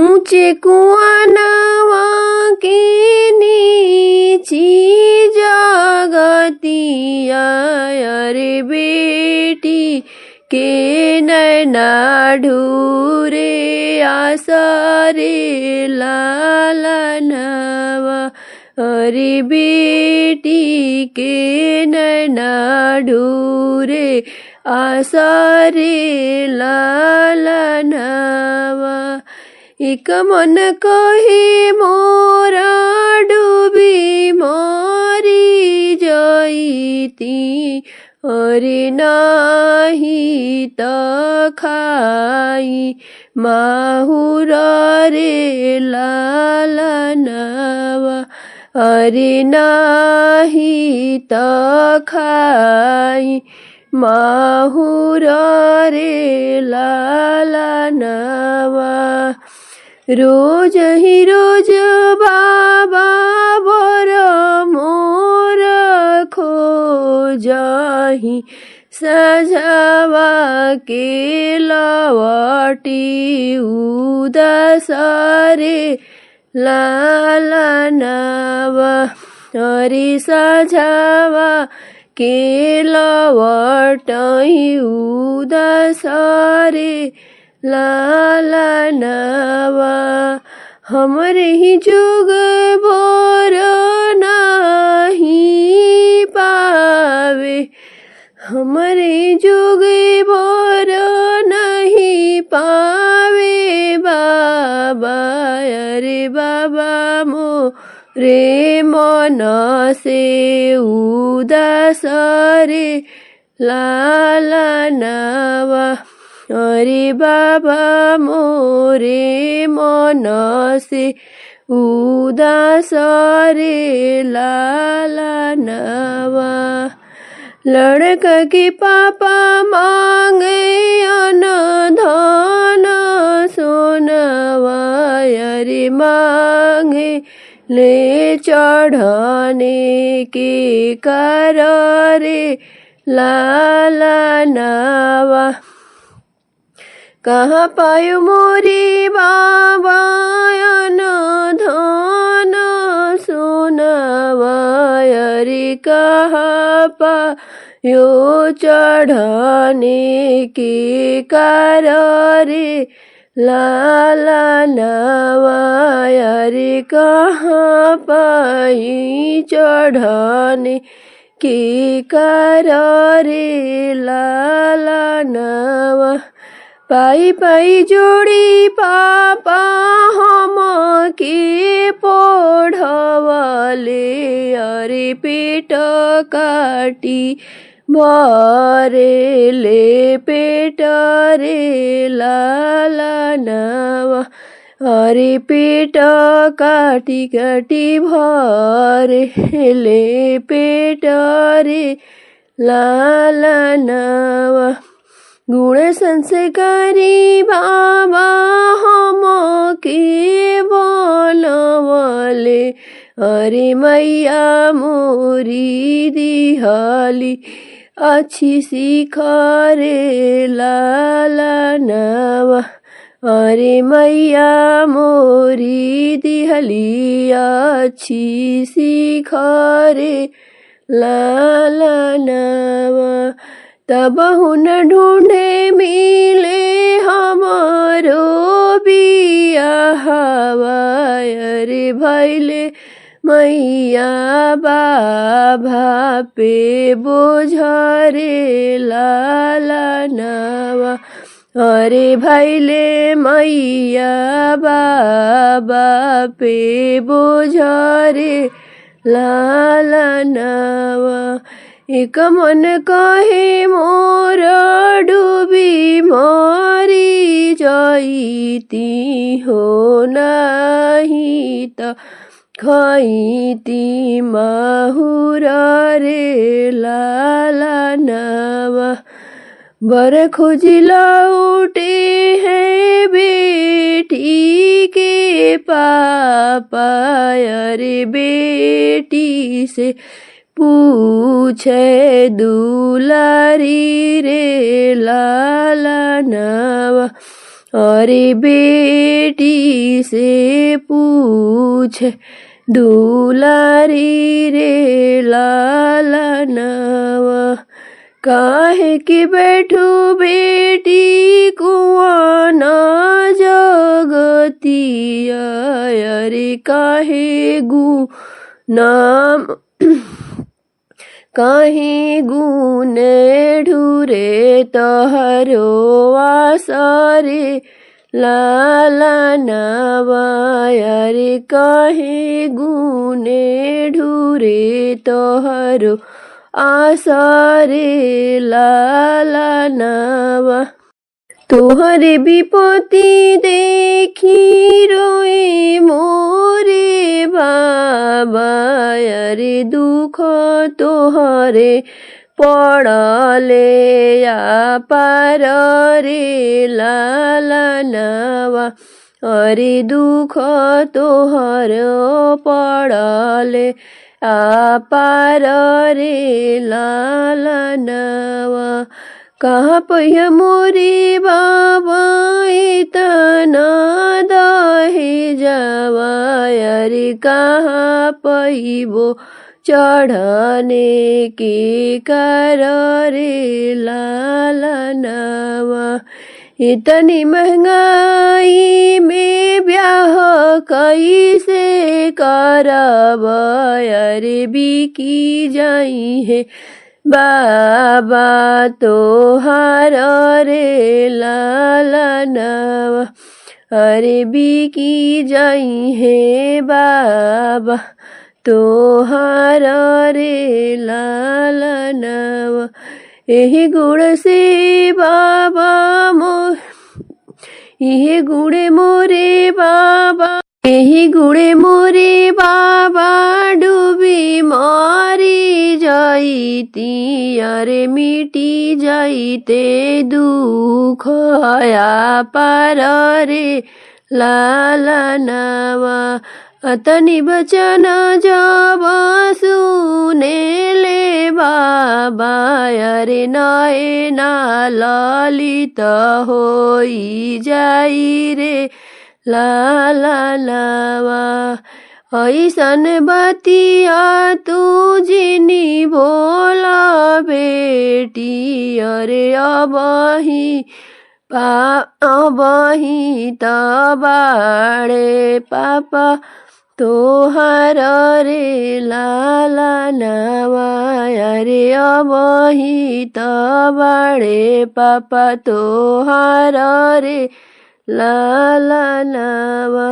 ऊंचे कुआनवा के नीची जगतिया अरे बेटी के नैना ढूरे आसरे लालनवा अरे बेटी के नैना ढूरे आसरे लालनवा एक मन कहे मोरा डूबी मोरी जईती अरे नाही त खाई माहुर रे लालनवा अरे नाही त खाई माहुर रे लालनवा रोज ही रोज बाबा बर मोर खोजहि सझवा के लवटी उदास रे लालनवा अरे सझवा के लवटहि उदास रे लालनवा हमरे ही जुग बोर नहीं पावे हमरे जुग बोर नहीं पावे बाबा अरे बाबा मोरे मन से उदास रे लालनवा अरे बाबा मोरे मन से उदास रे लालनवा लड़का के पापा मांगे अन धन सोनवा अरे मांगे ले चढ़ने के कर रे लालनवा कहाँ पायो मोरे बाबा अन धन सोनवा अरे कहाँ पायो चढ़ने के कार रे लालनवा अरे कहाँ पाई चढ़ने के कार रे लालनवा पाई पाई जोड़ी पापा हम के पढ़वले अरे पेट काटी भरेले पेट रे लालनवा अरे पेट काटी काटी भरेले पेट रे लालनवा गुण संस्कारी बाबा हम के बनवले अरे मैया मोरी दिहली अच्छी सीख रे लालनवा अरे मैया मोरी दिहली अच्छी सीख रे लालनवा तब हुन ढूंढे मिले हमारो बियाहवा अरे भैले मैया बाबा पे बोझ रे लालनवा अरे भैले मैया बाबा पे बोझ रे लालनवा एक मन कहे मोर डूबी मोरी जईती हो नहीं त खईती माहुर रे लालनवा बर खोजिला उठे हैं बेटी के पापा अरे बेटी से पूछे दुलारी रे लालनवा अरे बेटी से पूछे दुलारी रे लालनवा। काहे के बैठू बेटी कुआं न जगतिया। अरे काहे नाम काहे गुने ढूरे तोहरो आसरे लालनवा। अरे काहे गुने ढूरे तोहरो आसरे लालनवा। तोहरे विपत्ति देखी रोए मोरे बाबा। अरे दुख तोहरे पड़ले पार रे लालनवा। अरे दुख तोहर पड़ले पार रे लालनवा। कहाँ पहिया मोरे बाबा इतना दहे जावा। अरे कहाँ पहिबो चढ़ने के कर रे लालनवा। इतनी महंगाई में ब्याह कैसे करब। अरे बिकी जाई है बाबा तोहार रे लालनवा। अरे बिकी जाई है बाबा तोहार रे लालनवा। एही गुण से बाबा यही गुणे मोरे बाबा। यही गुणे मोरे बाबा डूबी मारी जाईती। अरे मिटी जाईते दुख आया पार रे लालनवा। अतनी बचन जब सुने ले बाबा। अरे नए ना ललित होई जाई रे लालनवा। ऐसन बतिया तू जिनी बोला बेटी। अरे अबही तबाड़े पापा तोहार रे लालनवा। अरे अबही तबाड़े पापा तोहार रे लालनवा।